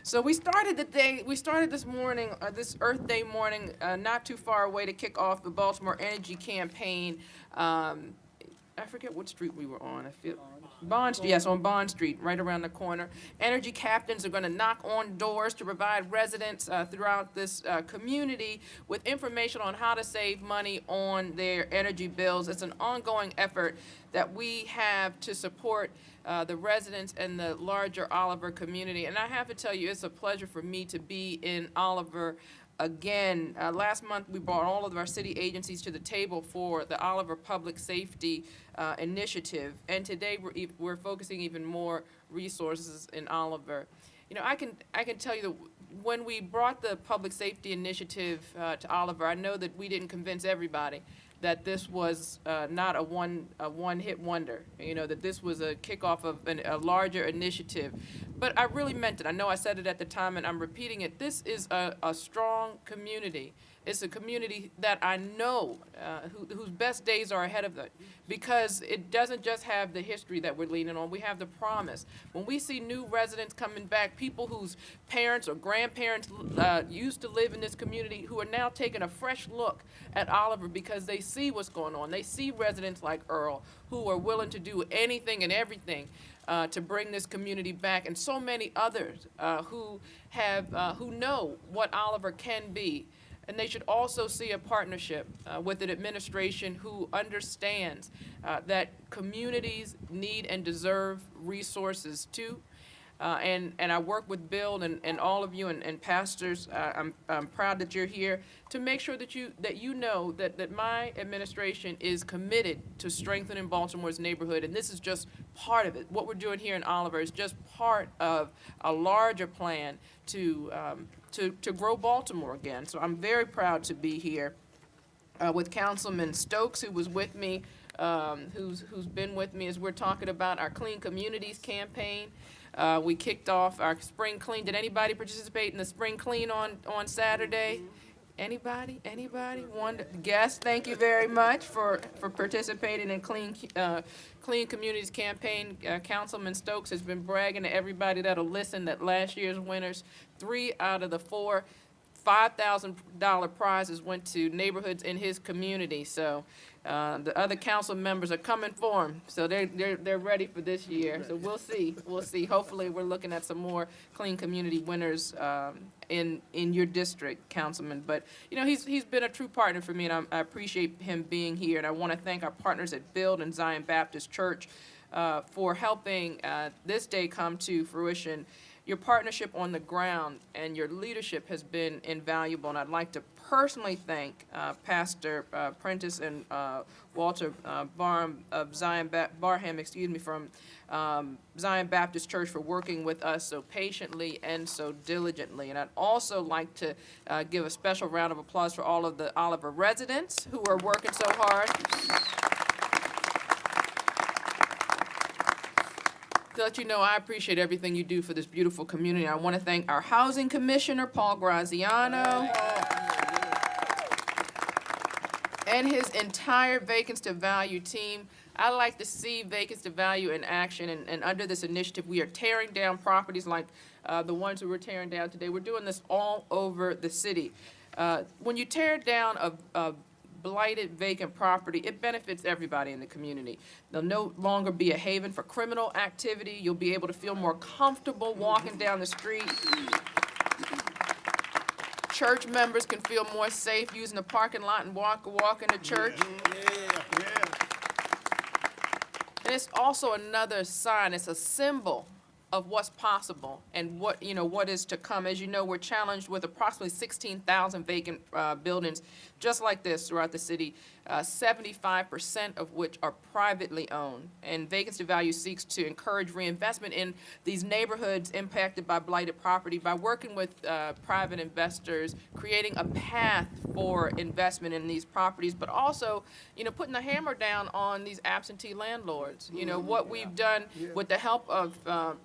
So we started this morning, this Earth Day morning, not too far away to kick off the Baltimore Energy Campaign. I forget what street we were on. I feel Bond Street, yes, on Bond Street, right around the corner. Energy captains are going to knock on doors to provide residents throughout this community with information on how to save money on their energy bills. It's an ongoing effort that we have to support the residents and the larger Oliver community. And I have to tell you, it's a pleasure for me to be in Oliver again. Last month, we brought all of our city agencies to the table for the Oliver Public Safety Initiative, and today we're focusing even more resources in Oliver. You know, I can tell you that when we brought the Public Safety Initiative to Oliver, I know that we didn't convince everybody that this was not a one-hit wonder, you know, that this was a kickoff of a larger initiative. But I really meant it. I know I said it at the time, and I'm repeating it. This is a strong community. It's a community that I know whose best days are ahead of it, because it doesn't just have the history that we're leaning on. We have the promise. When we see new residents coming back, people whose parents or grandparents used to live in this community, who are now taking a fresh look at Oliver because they see what's going on. They see residents like Earl who are willing to do anything and everything to bring this community back, and so many others who know what Oliver can be. And they should also see a partnership with an administration who understands that communities need and deserve resources too. And I work with Bill and all of you and pastors. I'm proud that you're here to make sure that you know that my administration is committed to strengthening Baltimore's neighborhood, and this is just part of it. What we're doing here in Oliver is just part of a larger plan to grow Baltimore again. So I'm very proud to be here with Councilman Stokes, who was with me, who's been with me as we're talking about our Clean Communities campaign. We kicked off our spring clean. Did anybody participate in the spring clean on Saturday? Anybody? One guest. Thank you very much for participating in Clean Communities campaign. Councilman Stokes has been bragging to everybody that'll listen that last year's winners, 3 out of the 4 $5,000 prizes went to neighborhoods in his community. So the other council members are coming for him. So they're ready for this year. So we'll see. Hopefully we're looking at some more Clean Community winners in your district, Councilman. But you know, he's been a true partner for me, and I appreciate him being here. And I want to thank our partners at Build and Zion Baptist Church for helping this day come to fruition. Your partnership on the ground and your leadership has been invaluable, and I'd like to personally thank Pastor Prentice and Walter Barham of from Zion Baptist Church for working with us so patiently and so diligently. And I'd also like to give a special round of applause for all of the Oliver residents who are working so hard to let you know I appreciate everything you do for this beautiful community. I want to thank our Housing Commissioner, Paul Graziano, and his entire Vacants to Value team. I like to see Vacants to Value in action, and under this initiative, we are tearing down properties like the ones we were tearing down today. We're doing this all over the city. When you tear down a blighted vacant property, it benefits everybody in the community. There'll no longer be a haven for criminal activity. You'll be able to feel more comfortable walking down the street. Church members can feel more safe using the parking lot and walk into church. And it's also another sign, it's a symbol of what's possible and what is to come. As you know, we're challenged with approximately 16,000 vacant buildings just like this throughout the city, 75% of which are privately owned. And Vacants to Value seeks to encourage reinvestment in these neighborhoods impacted by blighted property by working with private investors, creating a path for investment in these properties, but also, putting the hammer down on these absentee landlords. What we've done with the help of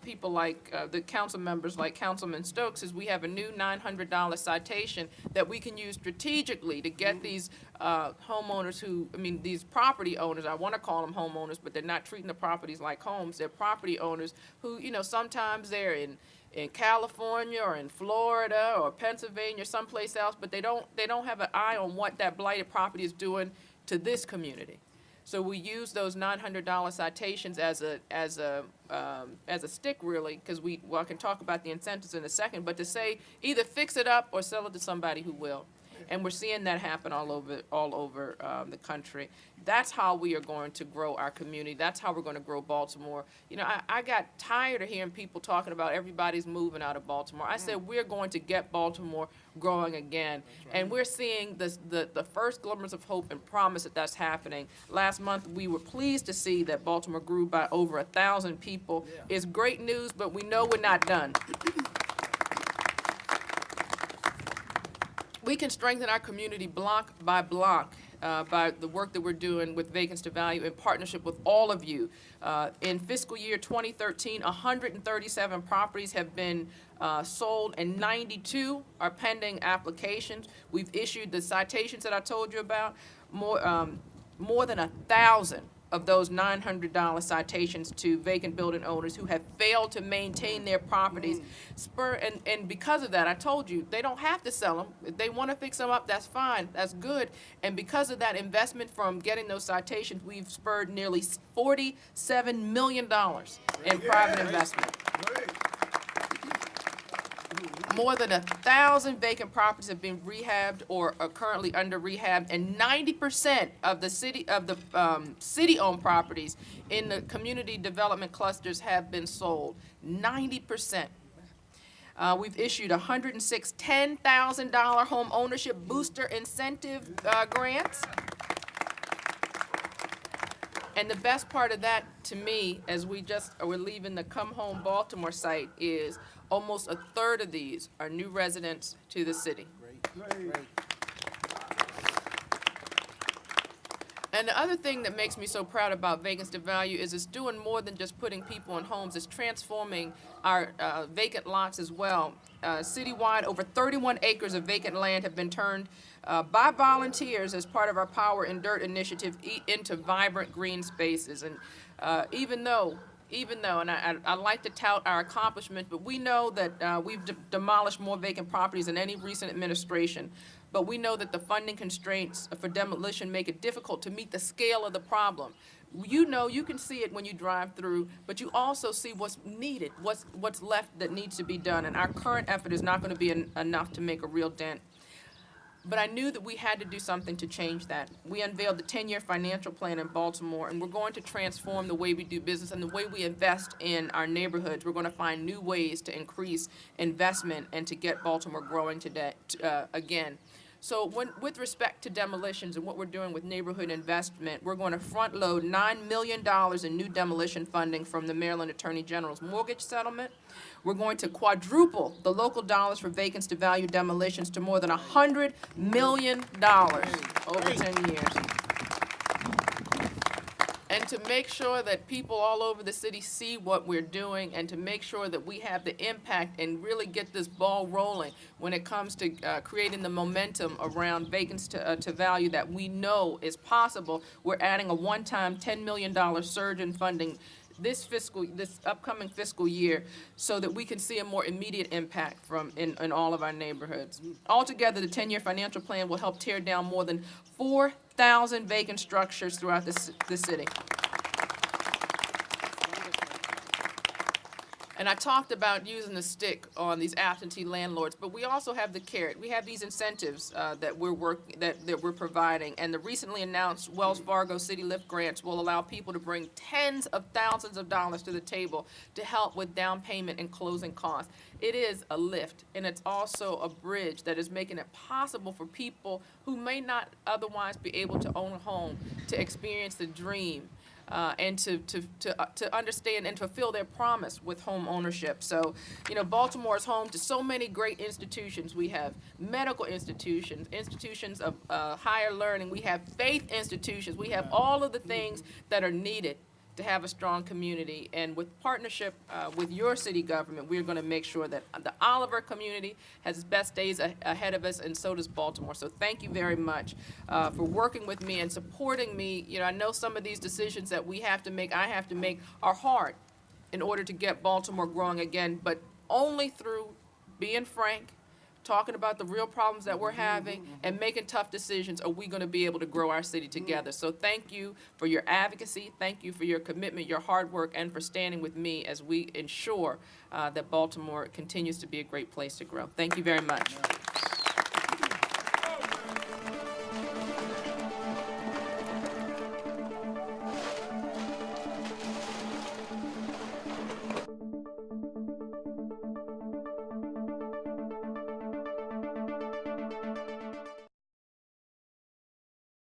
people people like the council members like Councilman Stokes is we have a new $900 citation that we can use strategically to get these homeowners who, I mean, these property owners, I want to call them homeowners, but they're not treating the properties like homes. They're property owners who, you know, sometimes they're in California or in Florida or Pennsylvania or someplace else, but they don't have an eye on what that blighted property is doing to this community. So we use those $900 citations as a stick, really, because I can talk about the incentives in a second, but to say either fix it up or sell it to somebody who will. And we're seeing that happen all over the country. That's how we are going to grow our community. That's how we're going to grow Baltimore. You know, I got tired of hearing people talking about everybody's moving out of Baltimore. I said we're going to get Baltimore growing again. Right. And we're seeing the first glimmers of hope and promise that that's happening. Last month, we were pleased to see that Baltimore grew by over 1,000 people. Yeah. It's great news, but we know we're not done. We can strengthen our community block by block by the work that we're doing with Vacants to Value in partnership with all of you. In fiscal year 2013, 137 properties have been sold and 92 are pending applications. We've issued the citations that I told you about, more than 1,000 of those $900 citations to vacant building owners who have failed to maintain their properties. And because of that, I told you, they don't have to sell them. If they want to fix them up, that's fine, that's good. And because of that investment from getting those citations, we've spurred nearly $47 million in private investment. More than 1,000 vacant properties have been rehabbed or are currently under rehab, and 90% of the city-owned properties in the community development clusters have been sold. 90%. We've issued 106 $10,000 home ownership booster incentive grants. And the best part of that, to me, as we're leaving the Come Home Baltimore site, is almost a third of these are new residents to the city. Great. And the other thing that makes me so proud about Vacants to Value is it's doing more than just putting people in homes. It's transforming our vacant lots as well. Citywide, over 31 acres of vacant land have been turned by volunteers as part of our Power in Dirt initiative into vibrant green spaces. And even though, and I like to tout our accomplishments, but we know that we've demolished more vacant properties than any recent administration. But we know that the funding constraints for demolition make it difficult to meet the scale of the problem. You know, you can see it when you drive through, but you also see what's needed, what's left that needs to be done. And our current effort is not going to be enough to make a real dent. But I knew that we had to do something to change that. We unveiled the 10-year financial plan in Baltimore, and we're going to transform the way we do business and the way we invest in our neighborhoods. We're going to find new ways to increase investment and to get Baltimore growing today, again. So with respect to demolitions and what we're doing with neighborhood investment, we're going to front load $9 million in new demolition funding from the Maryland Attorney General's mortgage settlement. We're going to quadruple the local dollars for Vacants to Value demolitions to more than $100 million over 10 years. And to make sure that people all over the city see what we're doing, and to make sure that we have the impact and really get this ball rolling when it comes to creating the momentum around Vacants to Value that we know is possible, we're adding a one-time $10 million surge in funding this upcoming fiscal year, so that we can see a more immediate impact in all of our neighborhoods. Altogether, the 10-year financial plan will help tear down more than 4,000 vacant structures throughout the city. And I talked about using the stick on these absentee landlords, but we also have the carrot. We have these incentives that we're providing, and the recently announced Wells Fargo City Lift grants will allow people to bring tens of thousands of dollars to the table to help with down payment and closing costs. It is a lift, and it's also a bridge that is making it possible for people who may not otherwise be able to own a home to experience the dream. And to understand and fulfill their promise with home ownership. So, you know, Baltimore is home to so many great institutions. We have medical institutions, institutions of higher learning. We have faith institutions. We have all of the things that are needed to have a strong community. And with partnership with your city government, we're going to make sure that the Oliver community has its best days ahead of us, and so does Baltimore. So thank you very much for working with me and supporting me. You know, I know some of these decisions that we have to make, I have to make, are hard in order to get Baltimore growing again, but only through being frank, talking about the real problems that we're having, and making tough decisions are we going to be able to grow our city together. So thank you for your advocacy, thank you for your commitment, your hard work, and for standing with me as we ensure that Baltimore continues to be a great place to grow. Thank you very much.